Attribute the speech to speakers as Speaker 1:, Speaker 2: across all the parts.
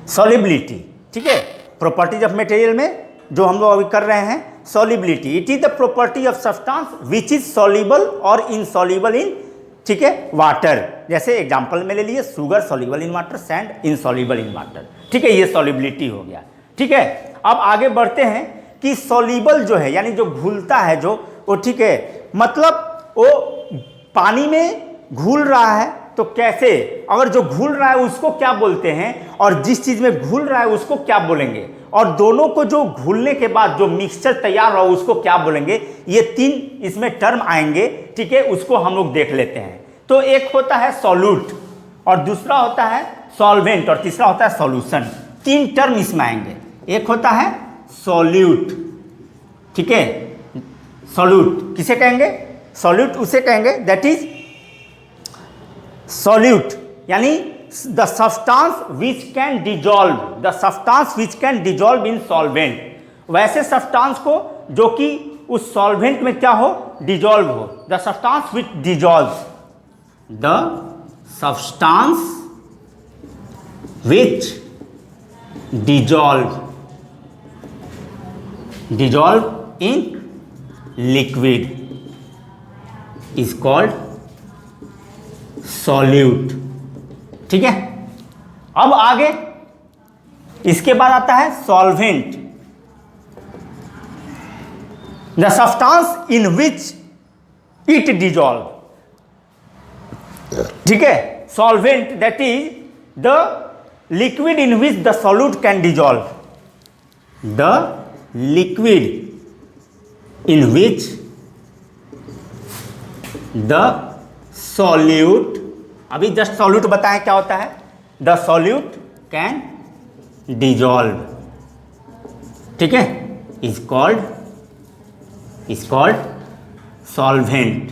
Speaker 1: Solubility, ठीक है। Properties of material में जो हम लोग अभी कर रहे हैं solubility, it is the property of substance which is soluble और इनसॉल्युबल इन, ठीक है, वाटर। जैसे एग्जांपल में ले लिए sugar soluble in water, sand insoluble in water, ठीक है, ये सॉलिबिलिटी हो गया, ठीक है। अब आगे बढ़ते हैं कि सॉल्युबल जो है यानी जो घुलता है जो वो, ठीक है, मतलब वो पानी में घुल रहा है तो कैसे, अगर जो घुल रहा है उसको क्या बोलते हैं और जिस चीज में घुल रहा है उसको क्या बोलेंगे, और दोनों को जो घुलने के बाद जो मिक्सचर तैयार हो उसको क्या बोलेंगे, ये तीन इसमें टर्म आएंगे, ठीक है, उसको हम लोग देख लेते हैं। तो एक होता है सॉल्यूट और दूसरा होता है सॉल्वेंट और तीसरा होता है सॉल्यूशन। तीन टर्म इसमें आएंगे, एक होता है सॉल्यूट, ठीक है, सॉल्यूट किसे कहेंगे, सॉल्यूट उसे कहेंगे दैट इज सॉल्यूट यानी the substance which can dissolve, the substance which can dissolve in solvent, वैसे सब्सटेंस को जो कि उस सॉल्वेंट में क्या हो, डिजॉल्व हो, the substance which dissolve, the substance which dissolve in liquid is called solute, ठीक है। अब आगे इसके बाद आता है solvent, the substance in which it dissolve, ठीक है, solvent that is the liquid in which the solute can dissolve, the liquid in which the solute, अभी जस्ट सॉल्यूट बताएं क्या होता है, द सॉल्यूट कैन डिजॉल्व, ठीक है, इज कॉल्ड सॉल्वेंट।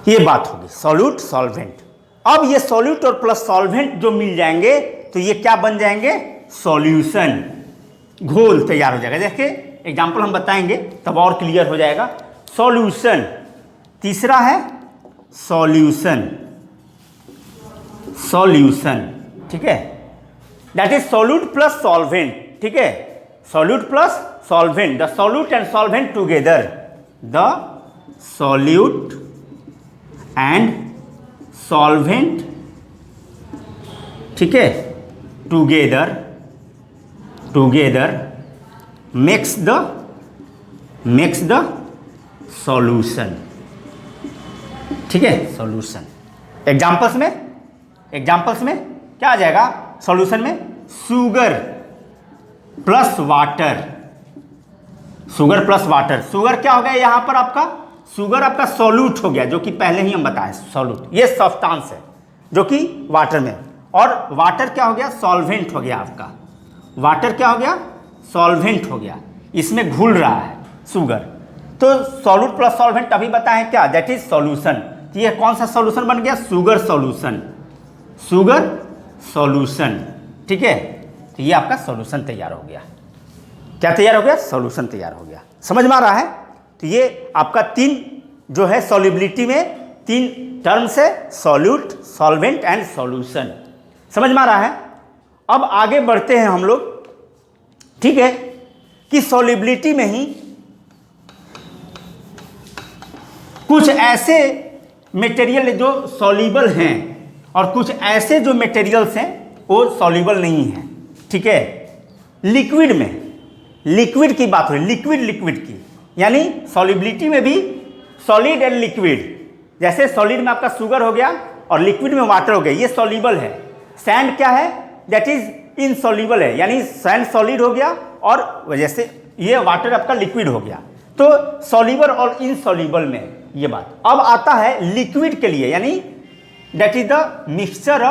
Speaker 1: ये बात होगी सॉल्यूट सॉल्वेंट। अब ये सॉल्यूट और प्लस सॉल्वेंट जो मिल जाएंगे तो ये क्या बन जाएंगे, सॉल्यूशन, घोल तैयार हो जाएगा। देखिए एग्जांपल हम बताएंगे तब और क्लियर हो जाएगा। सॉल्यूशन, तीसरा है सॉल्यूशन, सॉल्यूशन, ठीक है, that is solute plus solvent, ठीक है, solute plus solvent, the solute and solvent together, the solute and solvent, ठीक है, टुगेदर मेक्स द सॉल्यूशन, ठीक है, सॉल्यूशन। एग्जांपल्स में क्या आ जाएगा, सॉल्यूशन में sugar plus water, sugar plus water, sugar क्या हो गया यहां पर आपका, शुगर आपका सॉल्यूट हो गया जो कि पहले ही हम बताए, सॉल्यूट ये सब्सटेंस है जो कि वाटर में, और वाटर क्या हो गया, सॉल्वेंट हो गया आपका, वाटर क्या हो गया, सॉल्वेंट हो गया, इसमें घुल रहा है शुगर। तो सॉल्यूट प्लस सॉल्वेंट अभी बताएं क्या, दैट इज सॉल्यूशन। तो ये कौन सा सॉल्यूशन बन गया, शुगर सॉल्यूशन, ठीक है। तो ये आपका सॉल्यूशन तैयार हो गया, क्या तैयार हो गया, सॉल्यूशन तैयार हो गया। समझ में आ रहा है। तो ये आपका तीन जो है सॉल्युबिलिटी में तीन टर्म्स है, सॉल्यूट, सॉल्वेंट एंड सॉल्यूशन। समझ में आ रहा है। अब आगे बढ़ते हैं हम लोग, ठीक है, कि सॉल्युबिलिटी में ही कुछ ऐसे मटेरियल जो सॉल्युबल हैं और कुछ ऐसे जो मटेरियल्स हैं वो सॉल्युबल नहीं हैं, ठीक है। लिक्विड में, लिक्विड की बात हो रही, लिक्विड की, यानी सॉल्युबिलिटी में भी सॉलिड एंड लिक्विड, जैसे सॉलिड में आपका शुगर हो गया और लिक्विड में वाटर हो गया, ये सॉल्युबल है। सैंड क्या है, दैट इज इनसॉल्युबल है, यानी सैंड सॉलिड हो गया और जैसे ये वाटर आपका लिक्विड हो गया। तो सॉल्युबल और इनसॉल्युबल में ये बात। अब आता है लिक्विड के लिए, यानी that is the mixture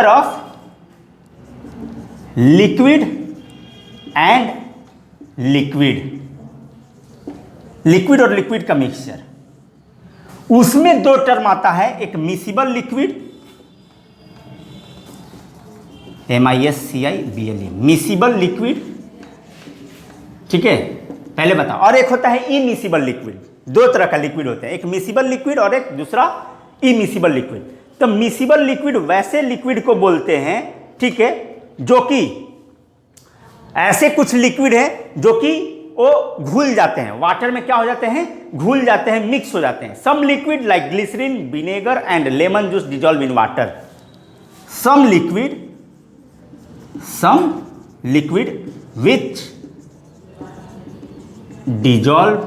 Speaker 1: of liquid and liquid और लिक्विड का मिक्सचर। उसमें दो टर्म आता है, एक miscible liquid, MISCIBLE, miscible liquid, ठीक है, पहले बताओ, और एक होता है इमिसिबल लिक्विड। दो तरह का लिक्विड होते हैं, एक मिसिबल लिक्विड और एक दूसरा इमिसिबल लिक्विड। तो मिसिबल लिक्विड वैसे लिक्विड को बोलते हैं, ठीक है, जो कि ऐसे कुछ लिक्विड है जो कि वो घुल जाते हैं, वाटर में क्या हो जाते हैं, घुल जाते हैं, मिक्स हो जाते हैं। Some liquid like glycerine, vinegar and lemon juice dissolve in water. Some liquid which dissolve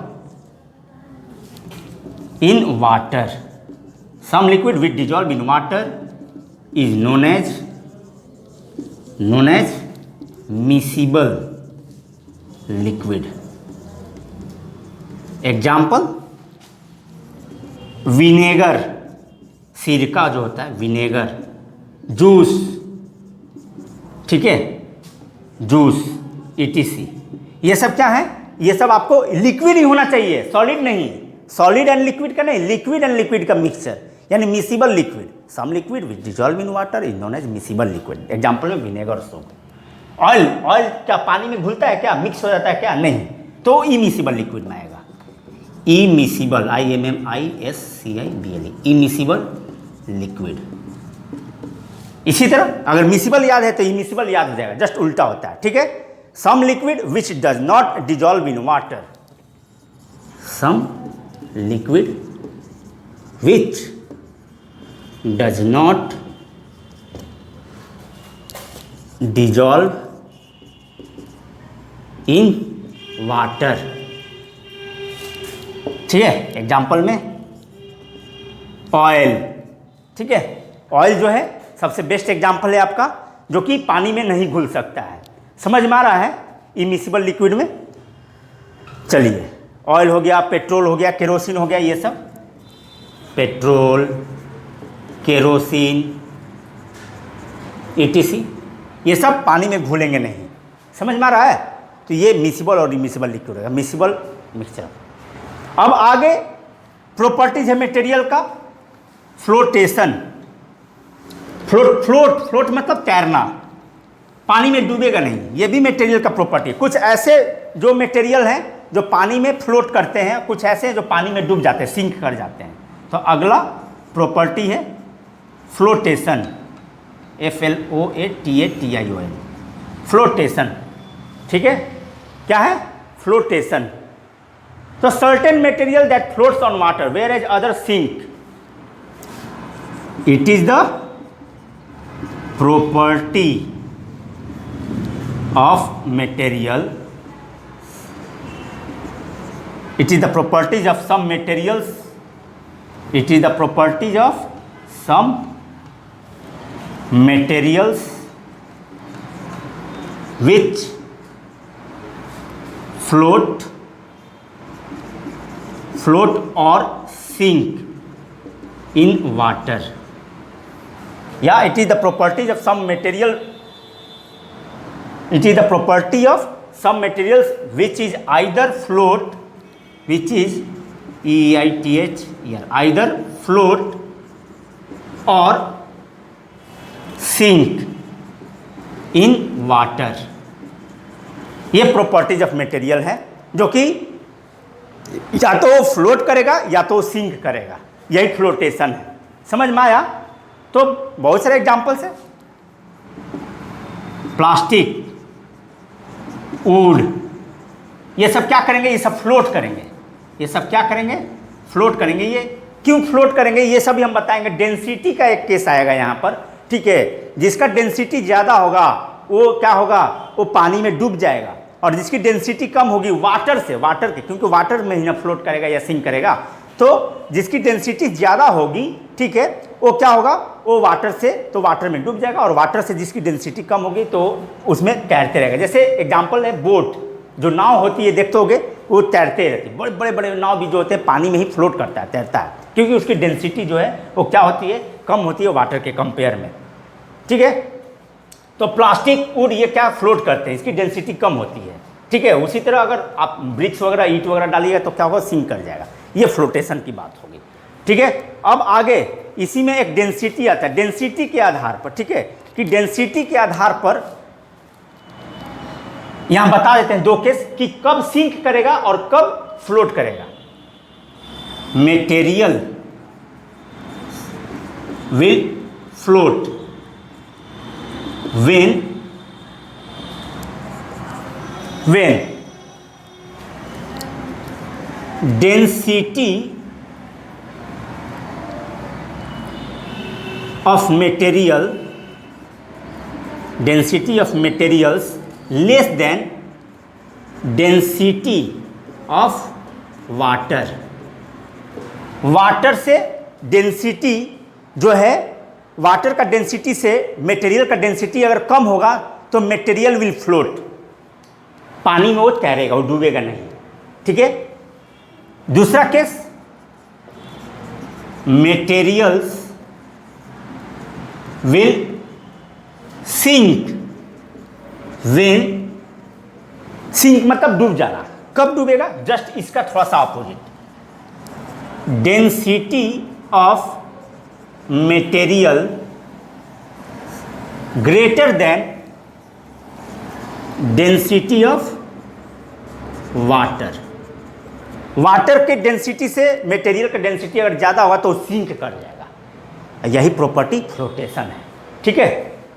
Speaker 1: in water, some liquid which dissolve in water is known as miscible liquid. Example, vinegar, सिरका जो होता है, vinegar, juice, ठीक है, juice, ETC, ये सब क्या है, ये सब आपको लिक्विड ही होना चाहिए, सॉलिड नहीं। सॉलिड एंड लिक्विड का नहीं, लिक्विड एंड लिक्विड का मिक्सचर, यानी miscible liquid. Some liquid which dissolve in water is known as miscible liquid. Example में विनेगर, सोप। ऑयल क्या पानी में घुलता है क्या, मिक्स हो जाता है क्या, नहीं, तो इमिसिबल लिक्विड में आएगा। Immiscible, IMMISCIBLE, immiscible liquid. इसी तरह अगर मिसिबल याद है तो इमिसिबल याद हो जाएगा, जस्ट उल्टा होता है, ठीक है। Some liquid which does not dissolve in water. Some liquid which does not dissolve in water. ठीक है, एग्जाम्पल में ऑयल, ठीक है, ऑयल जो है सबसे बेस्ट एग्जाम्पल है आपका, जो कि पानी में नहीं घुल सकता है। समझ में आ रहा है, इमिसिबल लिक्विड में। चलिए, ऑयल हो गया, पेट्रोल हो गया, केरोसिन हो गया, ये सब पेट्रोल, केरोसिन, ETC, ये सब पानी में घुलेंगे नहीं। समझ में आ रहा है, तो ये मिसिबल और इमिसिबल लिक्विड होगा, मिसिबल मिक्सचर। अब आगे प्रॉपर्टीज है मटेरियल का, फ्लोटेशन। फ्लोट मतलब तैरना, पानी में डूबेगा नहीं, ये भी मटेरियल का प्रॉपर्टी है। कुछ ऐसे जो मटेरियल हैं जो पानी में फ्लोट करते हैं, कुछ ऐसे हैं जो पानी में डूब जाते हैं, सिंक कर जाते हैं। तो अगला प्रॉपर्टी है फ्लोटेशन, FLOATATION, फ्लोटेशन, ठीक है। क्या है फ्लोटेशन? तो certain material that floats on water whereas other sink, it is the property of material, it is the properties of some materials, it is the properties of some materials which float or sink in water. Yeah, it is the properties of some material, it is the property of some materials which is either float, which is EITH here, either float or sink in water. ये properties of material है जो कि या तो float करेगा या तो sink करेगा, यही फ्लोटेशन है। समझ में आया? तो बहुत सारे एग्जांपल्स हैं, प्लास्टिक, वुड, ये सब क्या करेंगे, ये सब फ्लोट करेंगे, ये सब क्या करेंगे, फ्लोट करेंगे। ये क्यों फ्लोट करेंगे ये सब हम बताएंगे। डेंसिटी का एक केस आएगा यहाँ पर, ठीक है। जिसका डेंसिटी ज़्यादा होगा वो क्या होगा, वो पानी में डूब जाएगा, और जिसकी डेंसिटी कम होगी वाटर के, क्योंकि वाटर में ही ना फ्लोट करेगा या सिंक करेगा, तो जिसकी डेंसिटी ज़्यादा होगी, ठीक है, वो क्या होगा, वो वाटर से तो वाटर में डूब जाएगा, और वाटर से जिसकी डेंसिटी कम होगी तो उसमें तैरते रहेगा। जैसे एग्जांपल है बोट, जो नाव होती है देखते होगे, वो तैरते रहती है। बड़े बड़े नाव भी जो होते हैं पानी में ही फ्लोट करता है, तैरता है, क्योंकि उसकी डेंसिटी जो है वो क्या होती है, कम होती है वाटर के कंपेयर में, ठीक है। तो प्लास्टिक, वुड, ये क्या फ्लोट करते हैं, इसकी डेंसिटी कम होती है, ठीक है। उसी तरह अगर आप ब्रिक्स वगैरह, ईंट वगैरह डालिएगा तो क्या होगा, सिंक कर जाएगा। ये फ्लोटेशन की बात होगी, ठीक है। अब आगे इसी में एक डेंसिटी आता है, डेंसिटी के आधार पर, ठीक है, कि डेंसिटी के आधार पर यहां बता देते हैं दो केस कि कब सिंक करेगा और कब फ्लोट करेगा। Material will float when density of materials less than density of water. Water से डेंसिटी जो है, वाटर का डेंसिटी से मटेरियल का डेंसिटी अगर कम होगा तो मटेरियल विल फ्लोट, पानी में वो तैरेगा, वो डूबेगा नहीं। ठीक है। दूसरा case, materials will sink when, sink मतलब डूब जाना। कब डूबेगा? जस्ट इसका थोड़ा सा opposite, density of material greater than density of water. Water के डेंसिटी से मटेरियल का डेंसिटी अगर ज़्यादा होगा तो सिंक कर जाएगा। यही प्रॉपर्टी फ्लोटेशन है। ठीक है,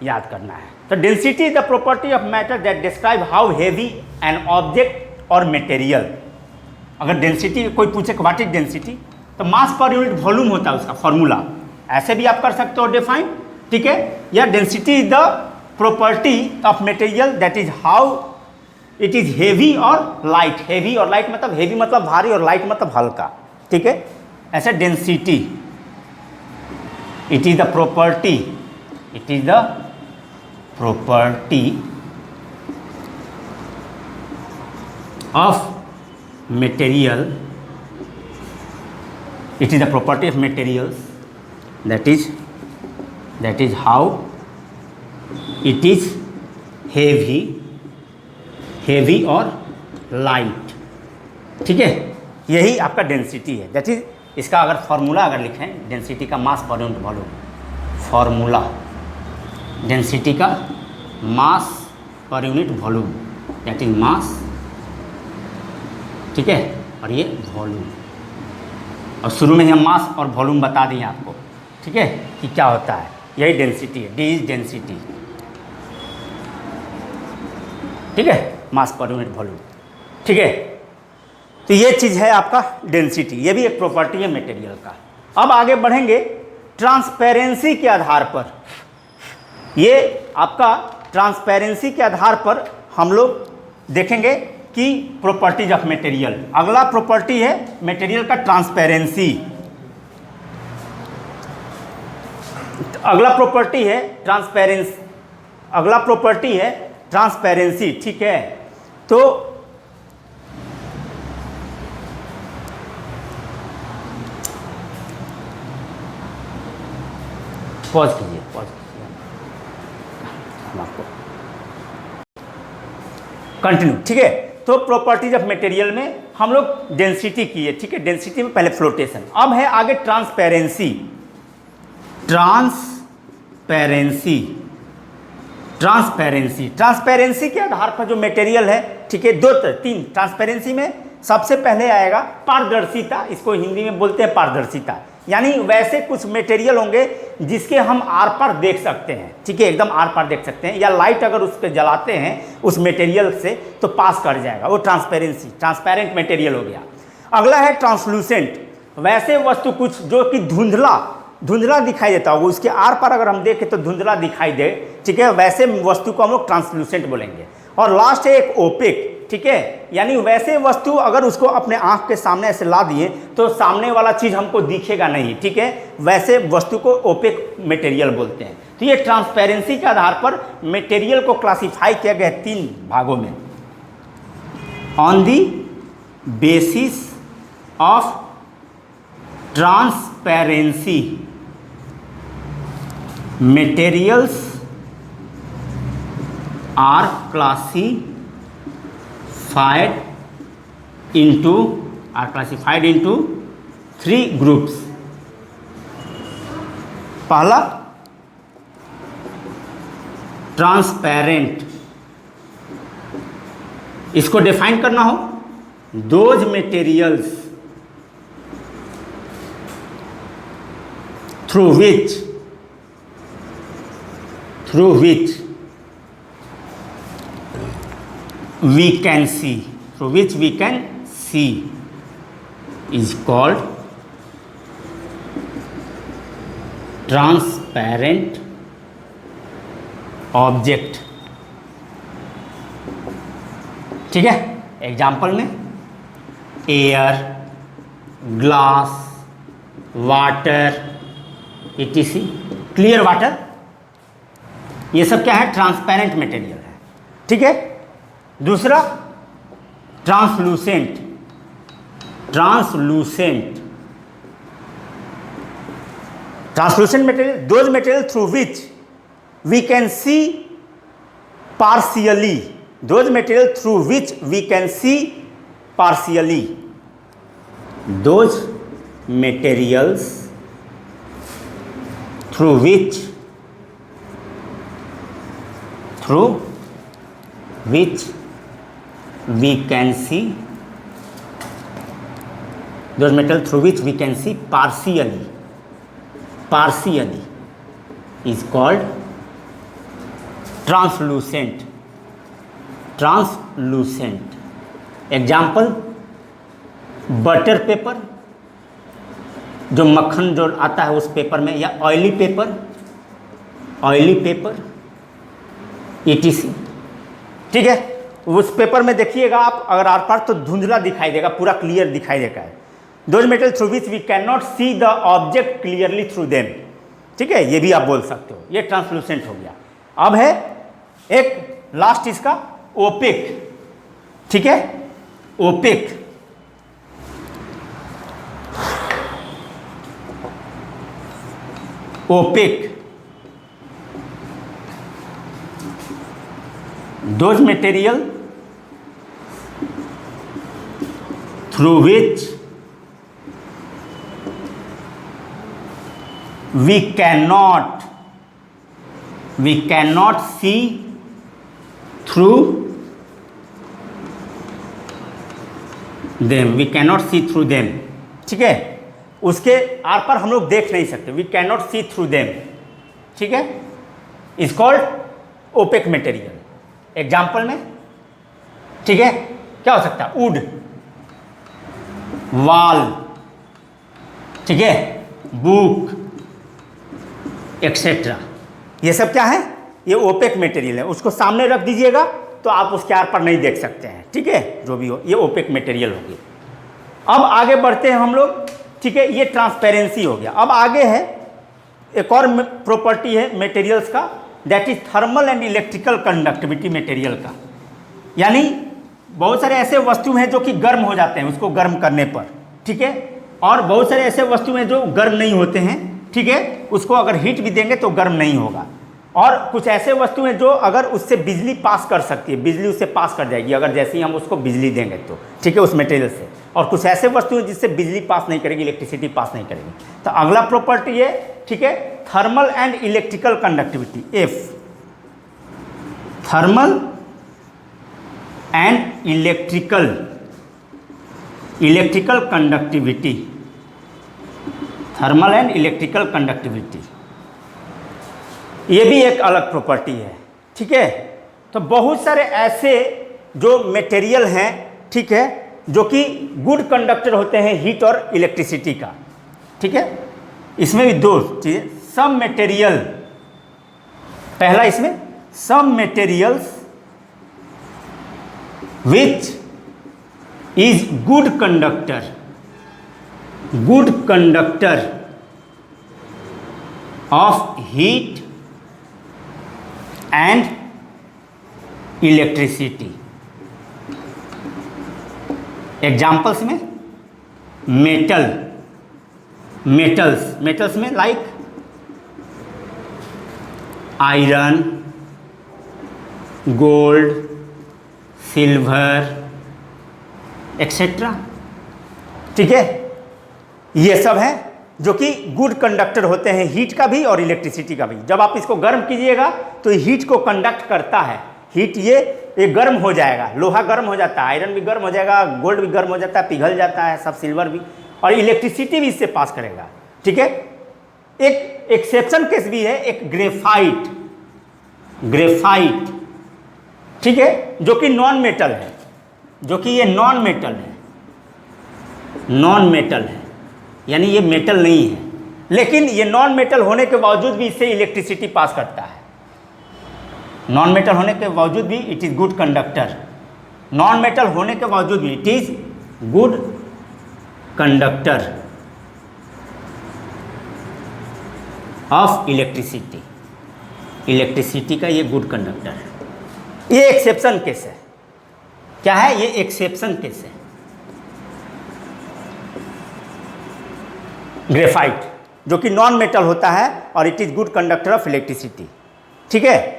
Speaker 1: याद करना है। तो density is the property of matter that describe how heavy an object और मटेरियल। अगर डेंसिटी कोई पूछे व्हाट इज डेंसिटी, तो मास पर यूनिट वॉल्यूम होता है उसका फॉर्मूला, ऐसे भी आप कर सकते हो डिफाइन। ठीक है, या density is the property of material that is how it is heavy और लाइट। हेवी और लाइट मतलब हेवी मतलब भारी और लाइट मतलब हल्का। ठीक है, ऐसे density it is the property, it is the property of material, it is the property of materials that is how it is heavy और light। ठीक है, यही आपका डेंसिटी है। दैट इज, इसका अगर फॉर्मूला अगर लिखें डेंसिटी का mass per unit volume, formula density का mass per unit volume, that is mass. ठीक है, और ये वॉल्यूम, और शुरू में हम मास और वॉल्यूम बता दिए आपको। ठीक है, कि क्या होता है, यही डेंसिटी है। D is density. ठीक है, मास पर यूनिट वॉल्यूम। ठीक है, तो ये चीज़ है आपका डेंसिटी, ये भी एक प्रॉपर्टी है मटेरियल का। अब आगे बढ़ेंगे ट्रांसपेरेंसी के आधार पर। ये आपका ट्रांसपेरेंसी के आधार पर हम लोग देखेंगे कि प्रॉपर्टीज ऑफ मटेरियल। अगला प्रॉपर्टी है मटेरियल का ट्रांसपेरेंसी। अगला प्रॉपर्टी है ट्रांसपेरेंसी, अगला प्रॉपर्टी है ट्रांसपेरेंसी। ठीक है, तो पॉज कीजिए, हम आपको कंटिन्यू। ठीक है, तो प्रॉपर्टीज ऑफ मटेरियल में हम लोग डेंसिटी की है। ठीक है, डेंसिटी में पहले फ्लोटेशन। अब है आगे ट्रांसपेरेंसी। ट्रांसपेरेंसी, ट्रांसपेरेंसी, ट्रांसपेरेंसी के आधार पर जो मटेरियल है, ठीक है, दो तीन ट्रांसपेरेंसी में सबसे पहले आएगा पारदर्शिता। इसको हिंदी में बोलते हैं पारदर्शिता, यानी वैसे कुछ मटेरियल होंगे जिसके हम आर पार देख सकते हैं। ठीक है, एकदम आर पार देख सकते हैं, या लाइट अगर उस पर जलाते हैं उस मटेरियल से तो पास कर जाएगा, वो ट्रांसपेरेंसी, ट्रांसपेरेंट मटेरियल हो गया। अगला है ट्रांसलूसेंट। वैसे वस्तु कुछ जो कि धुंधला धुंधला दिखाई देता होगा, उसके आर पार अगर हम देखें तो धुंधला दिखाई दे। ठीक है, वैसे वस्तु को हम लोग ट्रांसलूसेंट बोलेंगे। और लास्ट है एक ओपेक। ठीक है, यानी वैसे वस्तु अगर उसको अपने आंख के सामने ऐसे ला दिए तो सामने वाला चीज़ हमको दिखेगा नहीं। ठीक है, वैसे वस्तु को ओपेक मटेरियल बोलते हैं। तो ये ट्रांसपेरेंसी के आधार पर मटेरियल को क्लासिफाई किया गया है तीन भागों में। On the basis of transparency materials are classified into three groups। पहला ट्रांसपेरेंट, इसको डिफाइन करना हो, those materials through which through which we can see, through which we can see is called transparent object. ठीक है, example में air, glass, water, etc. Clear water, ये सब क्या है? ट्रांसपेरेंट मटेरियल है। ठीक है, दूसरा translucent, translucent material, those material through which we can see partially, those material through which we can see partially, those materials through which we can see, those material through which we can see partially is called translucent. Example butter paper, जो मक्खन जो आता है उस paper में, या oily paper etc. ठीक है, उस पेपर में देखिएगा आप अगर आर पार तो धुंधला दिखाई देगा, पूरा क्लियर दिखाई देगा। Those material through which we cannot see the object clearly through them. ठीक है, ये भी आप बोल सकते हो, ये ट्रांसलूसेंट हो गया। अब है एक लास्ट इसका ओपेक। ठीक है, OPEC those material through which we cannot see through them, ठीक है, उसके आर पर हम लोग देख नहीं सकते, we cannot see through them, ठीक है, is called opaque material। Example में, ठीक है, क्या हो सकता है? वुड, वॉल, ठीक है, बुक एक्सेट्रा, ये सब क्या है? ये ओपेक मटेरियल है। उसको सामने रख दीजिएगा तो आप उसके आर पर नहीं देख सकते हैं। ठीक है, जो भी हो, ये ओपेक मटेरियल होगी। अब आगे बढ़ते हैं हम लोग। ठीक है, ये ट्रांसपेरेंसी हो गया। अब आगे है एक और प्रॉपर्टी है मटेरियल्स का, that is thermal and electrical conductivity material का। यानी बहुत सारे ऐसे वस्तु हैं जो कि गर्म हो जाते हैं उसको गर्म करने पर, ठीक है, और बहुत सारे ऐसे वस्तु हैं जो गर्म नहीं होते हैं, ठीक है, उसको अगर हीट भी देंगे तो गर्म नहीं होगा। और कुछ ऐसे वस्तु हैं जो अगर उससे बिजली पास कर सकती है, बिजली उससे पास कर जाएगी अगर जैसे ही हम उसको बिजली देंगे तो, ठीक है, उस मटेरियल से। और कुछ ऐसे वस्तु हैं जिससे बिजली पास नहीं करेगी, इलेक्ट्रिसिटी पास नहीं करेगी। तो अगला प्रॉपर्टी है, ठीक है, thermal and electrical conductivity, F, thermal and electrical conductivity, thermal and electrical conductivity, ये भी एक अलग प्रॉपर्टी है। ठीक है, तो बहुत सारे ऐसे जो मटेरियल हैं, ठीक है, जो कि गुड कंडक्टर होते हैं हीट और इलेक्ट्रिसिटी का। ठीक है, इसमें भी दो चीज़ें, सम मटेरियल, पहला इसमें some materials which is good conductor of heat and electricity. Examples में मेटल्स में like iron, gold, silver etcetera. ठीक है, ये सब हैं जो कि गुड कंडक्टर होते हैं हीट का भी और इलेक्ट्रिसिटी का भी। जब आप इसको गर्म कीजिएगा तो हीट को कंडक्ट करता है, हीट ये गर्म हो जाएगा, लोहा गर्म हो जाता है, आयरन भी गर्म हो जाएगा, गोल्ड भी गर्म हो जाता है, पिघल जाता है सब, सिल्वर भी, और इलेक्ट्रिसिटी भी इससे पास करेगा। ठीक है, एक एक्सेप्शन केस भी है, एक ग्रेफाइट, ग्रेफाइट, ठीक है, जो कि नॉन मेटल है, जो कि ये नॉन मेटल है, नॉन मेटल है, यानी ये मेटल नहीं है, लेकिन ये नॉन मेटल होने के बावजूद भी इससे इलेक्ट्रिसिटी पास करता है। नॉन मेटल होने के बावजूद भी it is good conductor, non metal होने के बावजूद भी it is good conductor of electricity, electricity का ये गुड कंडक्टर है। ये एक्सेप्शन केस है। क्या है ये? एक्सेप्शन केस है। ग्रेफाइट जो कि नॉन मेटल होता है और it is good conductor of electricity, ठीक है।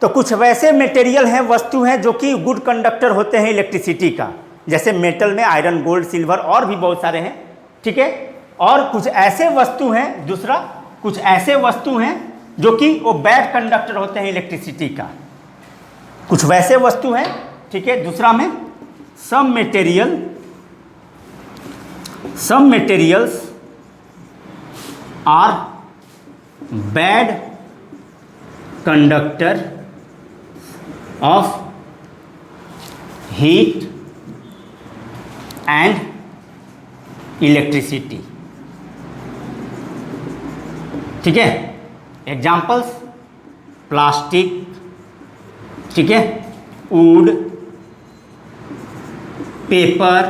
Speaker 1: तो कुछ वैसे मटेरियल हैं, वस्तु हैं जो कि गुड कंडक्टर होते हैं इलेक्ट्रिसिटी का, जैसे मेटल में आयरन, गोल्ड, सिल्वर और भी बहुत सारे हैं, ठीक है। और कुछ ऐसे वस्तु हैं, दूसरा कुछ ऐसे वस्तु हैं जो कि वो बैड कंडक्टर होते हैं इलेक्ट्रिसिटी का, कुछ वैसे वस्तु हैं, ठीक है। दूसरा में some materials are bad conductor of heat and electricity, ठीक है। एग्जाम्पल्स प्लास्टिक, ठीक है, wood, paper,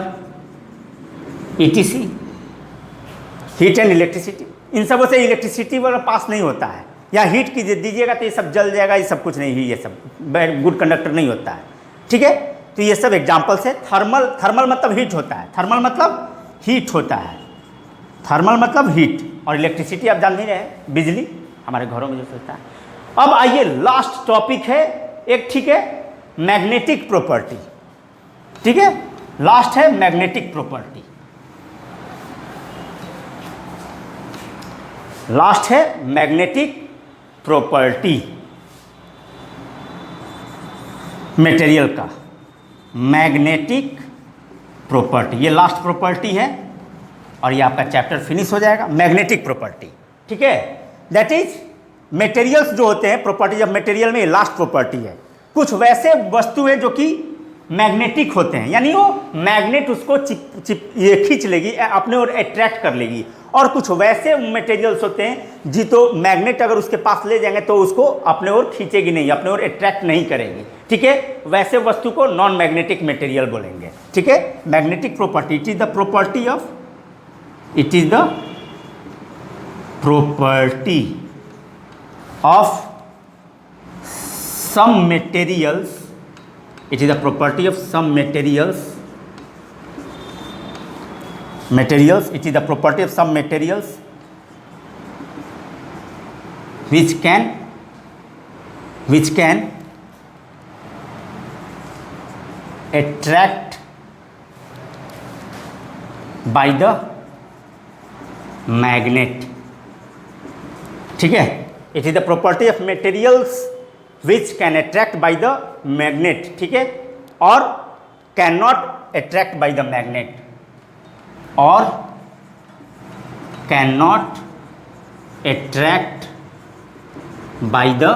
Speaker 1: ETC, heat and electricity. इन सबों से इलेक्ट्रिसिटी वाला पास नहीं होता है, या हीट की दीजिएगा तो ये सब जल जाएगा, ये सब कुछ नहीं, ये सब गुड कंडक्टर नहीं होता है, ठीक है। तो ये सब एग्जाम्पल्स है। थर्मल मतलब हीट होता है, थर्मल मतलब हीट होता है, थर्मल मतलब हीट, और इलेक्ट्रिसिटी आप जान ही रहे हैं, बिजली हमारे घरों में जो होता है। अब आइए लास्ट टॉपिक है एक, ठीक है, मैग्नेटिक प्रॉपर्टी, ठीक है। लास्ट है मैग्नेटिक प्रॉपर्टी, लास्ट है मैग्नेटिक प्रॉपर्टी मटेरियल का, मैग्नेटिक प्रॉपर्टी, ये लास्ट प्रॉपर्टी है और ये आपका चैप्टर फिनिश हो जाएगा। मैग्नेटिक प्रॉपर्टी, ठीक है, दैट इज मटेरियल्स जो होते हैं, प्रॉपर्टीज ऑफ मटेरियल में ये लास्ट प्रॉपर्टी है। कुछ वैसे वस्तु हैं जो कि मैग्नेटिक होते हैं, यानी वो मैग्नेट उसको ये खींच लेगी, अपने ओर अट्रैक्ट कर लेगी, और कुछ वैसे मटेरियल्स होते हैं जी तो मैग्नेट अगर उसके पास ले जाएंगे तो उसको अपने ओर खींचेगी नहीं, अपने ओर अट्रैक्ट नहीं करेगी, ठीक है। वैसे वस्तु को नॉन मैग्नेटिक मटेरियल बोलेंगे, ठीक है। Magnetic property, it is the property of, it is the property of some materials, it is a property of some materials, it is the property of some materials which can attract by the magnet, ठीक है। it is the property of materials which can attract by the magnet, ठीक है, और cannot attract by the magnet, और cannot attract by the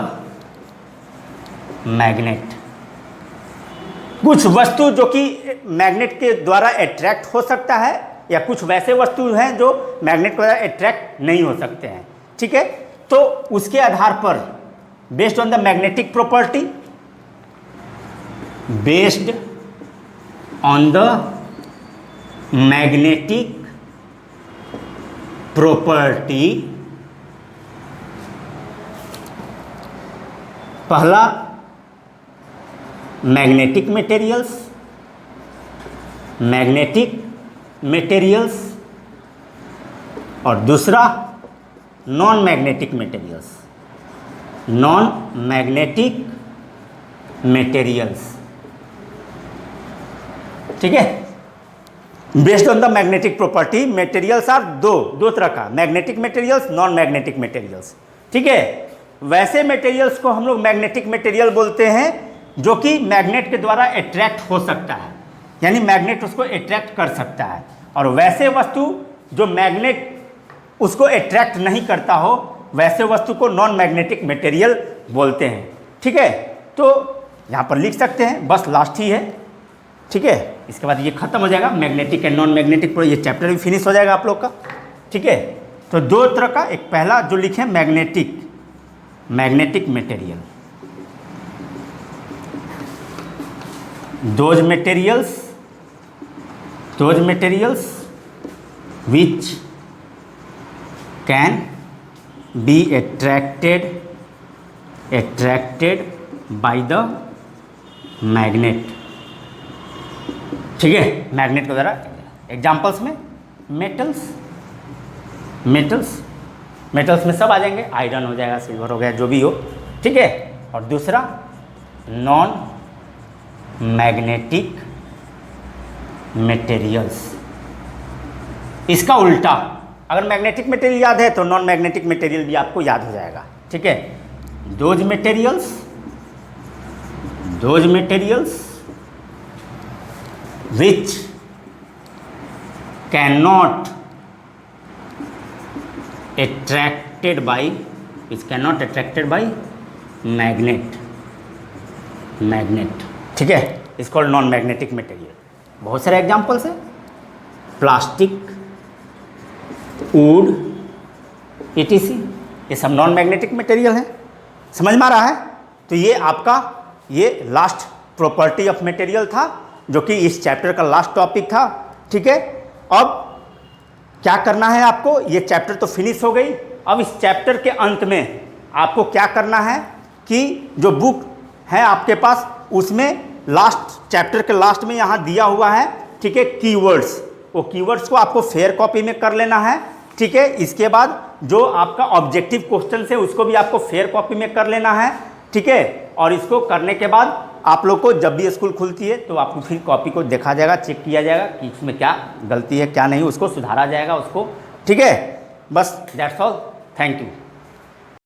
Speaker 1: magnet। कुछ वस्तु जो कि मैग्नेट के द्वारा अट्रैक्ट हो सकता है, या कुछ वैसे वस्तु हैं जो मैग्नेट के द्वारा अट्रैक्ट नहीं हो सकते हैं, ठीक है। तो उसके आधार पर based on the magnetic property, based on the magnetic property, पहला मैग्नेटिक मटेरियल्स और दूसरा non magnetic materials, non magnetic materials, ठीक है। Based on the magnetic property, materials are दो तरह का, magnetic materials, non magnetic materials, ठीक है। वैसे मटेरियल्स को हम लोग मैग्नेटिक मटेरियल बोलते हैं जो कि मैग्नेट के द्वारा अट्रैक्ट हो सकता है, यानी मैग्नेट उसको अट्रैक्ट कर सकता है, और वैसे वस्तु जो मैग्नेट उसको अट्रैक्ट नहीं करता हो, वैसे वस्तु को नॉन मैग्नेटिक मटेरियल बोलते हैं, ठीक है, तो यहाँ पर लिख सकते हैं, बस लास्ट ही है। ठीक है, इसके बाद ये खत्म हो जाएगा, मैग्नेटिक एंड नॉन मैग्नेटिक, पूरा ये चैप्टर भी फिनिश हो जाएगा आप लोग का। ठीक है, तो दो तरह का, एक पहला जो लिखे magnetic material, those materials which can be attracted by the magnet। ठीक है, मैग्नेट के द्वारा। एग्जाम्पल्स में मेटल्स में सब आ जाएंगे, आयरन हो जाएगा, सिल्वर हो गया, जो भी हो। ठीक है, और दूसरा नॉन मैग्नेटिक मटेरियल्स, इसका उल्टा, अगर मैग्नेटिक मटेरियल याद है तो नॉन मैग्नेटिक मटेरियल भी आपको याद हो जाएगा। ठीक है, those materials which cannot attracted by magnet। ठीक है, is called non magnetic material. बहुत सारे एग्जाम्पल्स हैं, प्लास्टिक, वुड, etc, ये सब नॉन मैग्नेटिक मटेरियल है। समझ में आ रहा है? तो ये आपका ये लास्ट प्रॉपर्टी ऑफ मटेरियल था, जो कि इस चैप्टर का लास्ट टॉपिक था। ठीक है, अब क्या करना है आपको, ये चैप्टर तो फिनिश हो गई। अब इस चैप्टर के अंत में आपको क्या करना है कि जो बुक है आपके पास, उसमें लास्ट चैप्टर के लास्ट में यहाँ दिया हुआ है, ठीक है, कीवर्ड्स, वो कीवर्ड्स को आपको फेयर कॉपी में कर लेना है। ठीक है, इसके बाद जो आपका ऑब्जेक्टिव क्वेश्चन है उसको भी आपको फेयर कॉपी में कर लेना है। ठीक है, और इसको करने के बाद आप लोग को जब भी स्कूल खुलती है तो आपको फिर कॉपी को देखा जाएगा, चेक किया जाएगा कि इसमें क्या गलती है क्या नहीं, उसको सुधारा जाएगा उसको। ठीक है, बस दैट्स ऑल, थैंक यू।